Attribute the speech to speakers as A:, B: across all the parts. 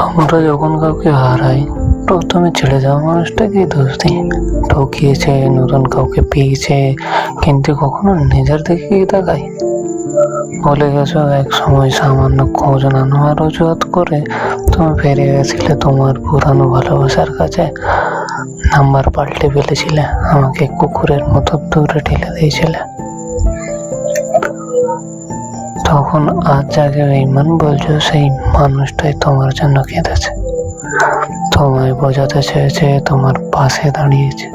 A: আমরা যখন কাউকে হারাই, প্রথমে ছেড়ে যাওয়া মানুষটাকেই দোষ দিই। ঠকিয়েছে, নতুন কাউকে পেয়েছে, কিন্তু কখনো নিজের দিকে কি তাকাই? বলে গেছো এক সময় সামান্য খোঁজ না নেওয়ার অজুহাত করে তুমি ফিরে গেছিলে তোমার পুরানো ভালোবাসার কাছে। নাম্বার পাল্টে ফেলেছিলে, আমাকে কুকুরের মতো দূরে ঠেলে দিয়েছিলে। তখন আজ যাকে বেঈমান বলছো, সেই মানুষটাই তোমার জন্য কেঁদেছে, তোমায় বোঝাতে চেয়েছে, তোমার পাশে দাঁড়িয়েছে।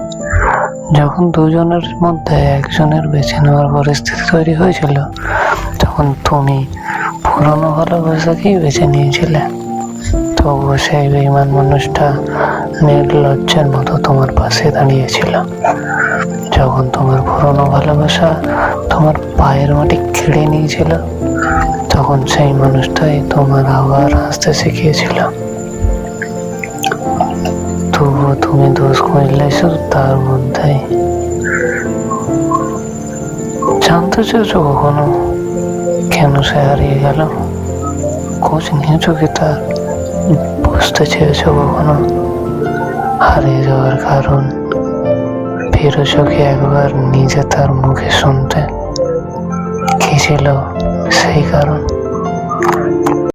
A: যখন দুজনের মধ্যে একজনের বেছে নেওয়ার পরিস্থিতি তৈরি হয়েছিল, তখন তুমি পুরনো ভালোবাসাকেই বেছে নিয়েছিলে। তবুও সেই বেঈমান মানুষটা নির্লজ্জের মতো তোমার পাশে দাঁড়িয়েছিল। যখন তোমার পুরনো ভালোবাসা তোমার পায়ের মাটি কেড়ে নিয়েছিল, তখন সেই মানুষটাই তোমার আবার হাসতে শিখিয়েছিল। তবুও তুমি দোষ খুঁজলে শুধু তার মধ্যেই। জানতে চেয়েছো কখনো কেন সে হারিয়ে গেল? খোঁজ নিয়েছো কি তার? বুঝতে চেয়েছো কখনো হারিয়ে যাওয়ার কারণ? পেরেছো কি একবার নিজে তার মুখে শুনতে কি ছিল সেই কারণ?